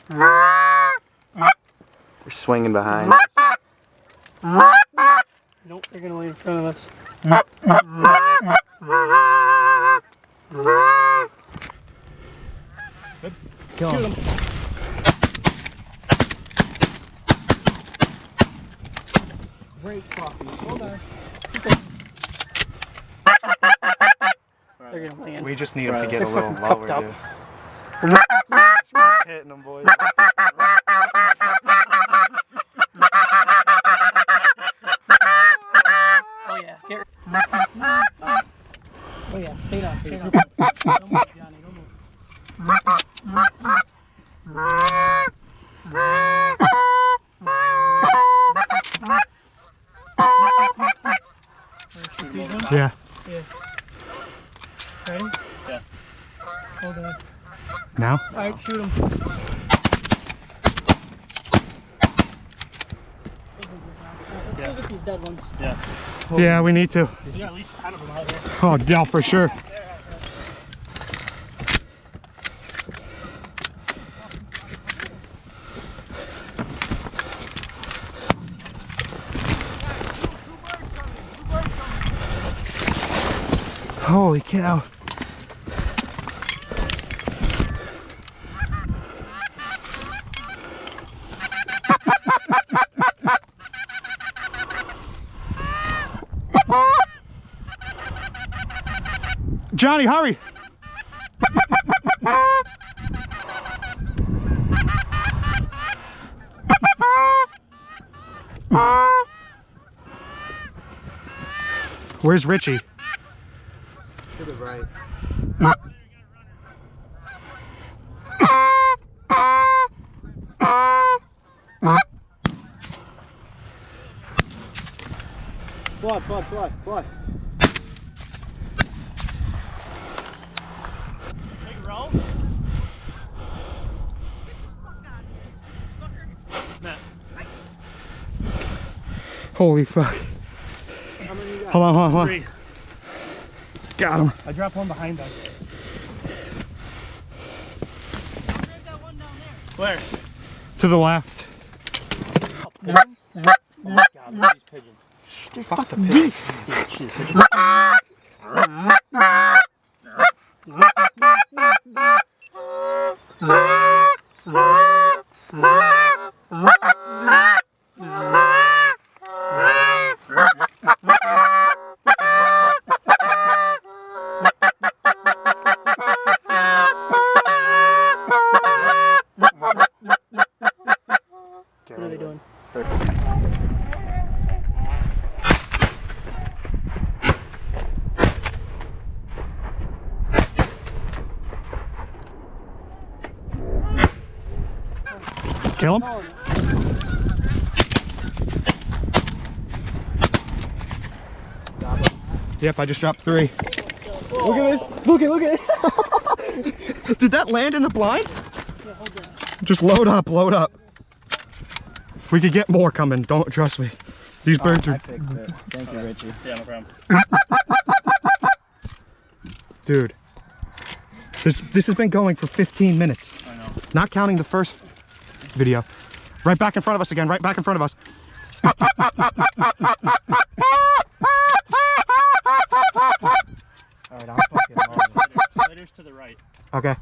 They're swinging behind us. Nope, they're gonna lay in front of us. Good. Kill him. Great coffee. Hold on. They're gonna land. We just need them to get They're a little fucking cupped lower, up. dude. Hitting them, boys. Oh yeah. Oh yeah. Stay down. Stay down. Don't move, Johnny. Don't move. Yeah. Yeah. Ready? Yeah. Hold on. Now? Alright, shoot him. Let's go get these dead ones. Yeah. Yeah, we need to. You got at least 10 of them out here. Oh, yeah, for sure. Holy cow. Johnny, hurry! Where's Richie? To the right. Fly. Big roll? Matt. Holy fuck. How many you got? Hold on. 3. Got him. I dropped one behind us. Where? To the left. Oh my god, look at these pigeons. They're fucking beasts. What are they doing? Kill him? Yep, I just dropped 3. Look at this. Look at it. Did that land in the blind? Yeah, hold on. Just load up. We could get more coming, don't trust me. These birds I are... fixed it. Thank you, Richie. Yeah, no problem. Dude. This has been going for 15 minutes. I know. Not counting the first video. Right back in front of us again, right back in front of us. Alright, I'm fucking low. Sliders to the right. Okay.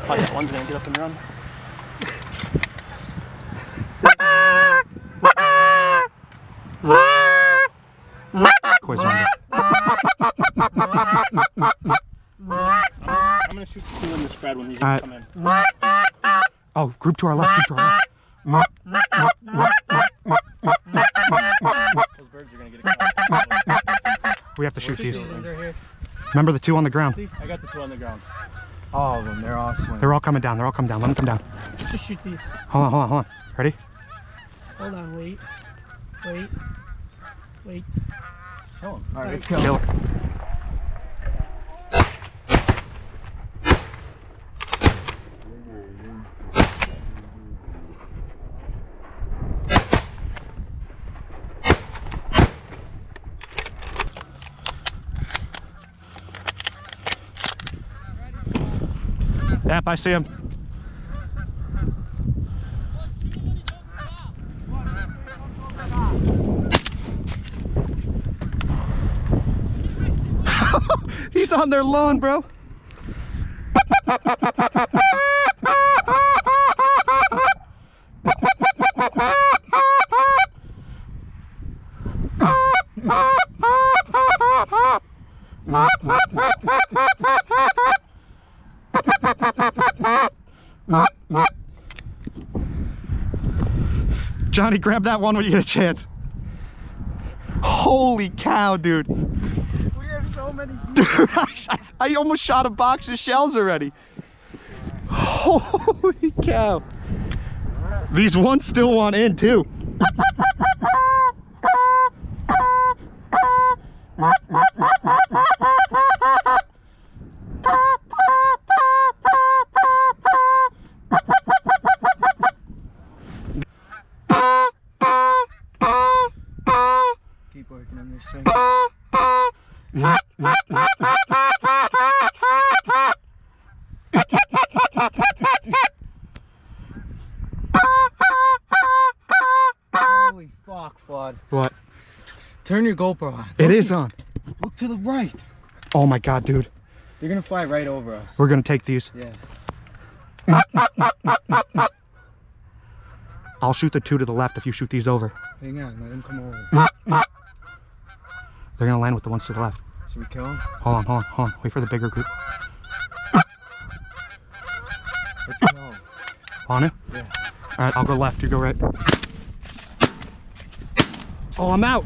Oh yeah, one's gonna get up and run. Quiz on this. I'm gonna shoot two in the spread when he's gonna come in. Oh, group to our left, group to our left. Those birds are gonna get a We have to shoot these. Right here. Remember the 2 on the ground. I got the 2 on the ground. All of them, they're all swinging. They're all coming down, Let them come down. Just shoot these. Hold on. Ready? Hold on, wait. Kill him. Alright, let's go. Yep, I see him. He's on their lawn, bro. Johnny, grab that one when you get a chance. Holy cow, dude. We have so many. Dude, I almost shot a box of shells already. Holy cow. These ones still want in too. Keep working on your swing. Holy fuck, Fudd. What? Turn your GoPro on. It is on. Look to the right. Oh my god, dude. They're gonna fly right over us. We're gonna take these. Yeah. I'll shoot the two to the left if you shoot these over. Hang on, let him come over. They're gonna land with the ones to the left. Should we kill him? Hold on, hold on, hold on. Wait for the bigger group. Let's kill him. On it? Yeah. Alright, I'll go left, you go right. Oh, I'm out.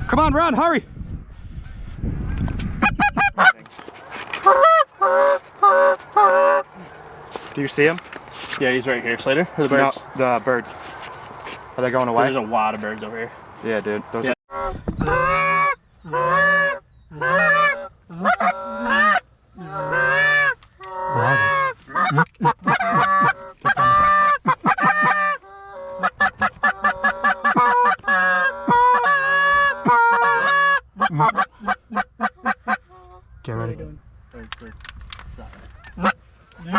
Come on, run, hurry. Do you see him? Yeah, he's right here. Slater? Or the birds? No, the birds. Are they going away? There's a lot of birds over here. Yeah, dude. Those Yeah. Where are they? Get ready.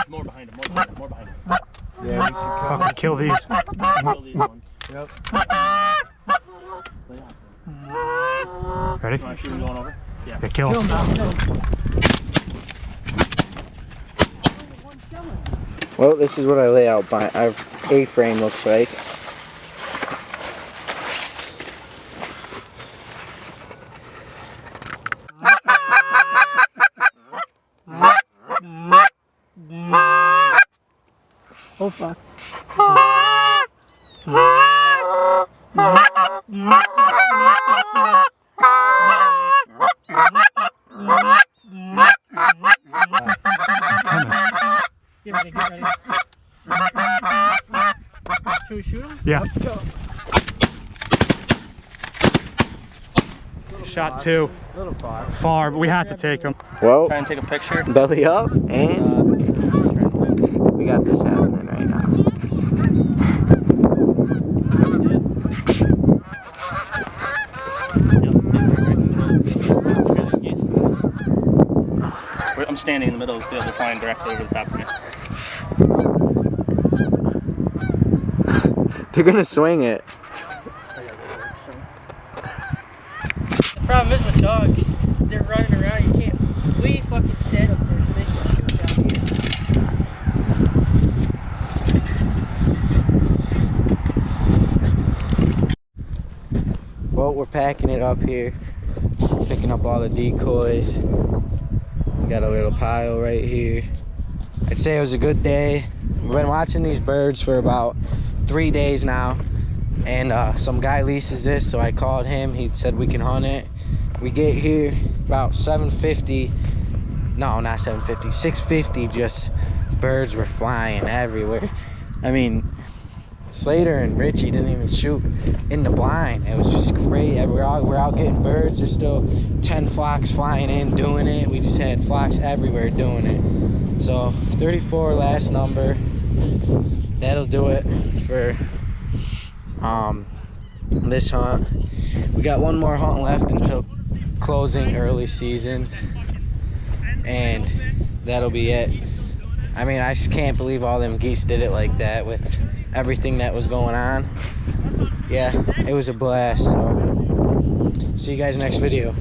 More behind him, more behind him, more behind him. Yeah, we should Fucking kill these. Kill these ones. Yep. Ready? You want to shoot him going over? Yeah. Yeah, kill him. Well, this is what I lay out by our A-frame looks like. Oh fuck. Get ready, get ready. Should we shoot him? Yeah. Let's go. Shot two. Little far. Far, but we had to take them. Well, Try and take a picture. belly up, and we got this happening right now. I'm standing in the middle of the field. They're flying directly over the top of me. They're gonna swing it. The problem is with dogs, they're running around. You can't. We fucking set up there so they can shoot down here. Well, we're packing it up here, picking up all the decoys. We got a little pile right here. I'd say it was a good day. We've been watching these birds for about 3 days now, and some guy leases this, so I called him. He said we can hunt it. We get here about 7:50. No, not 7:50, 6:50. Just birds were flying everywhere. I mean, Slater and Richie didn't even shoot in the blind. It was just great. We're out getting birds. There's still 10 flocks flying in doing it. We just had flocks everywhere doing it. So 34 last number. That'll do it for this hunt. We got one more hunt left until closing early seasons, and that'll be it. I mean, I just can't believe all them geese did it like that with everything that was going on. Yeah, it was a blast. So, see you guys next video.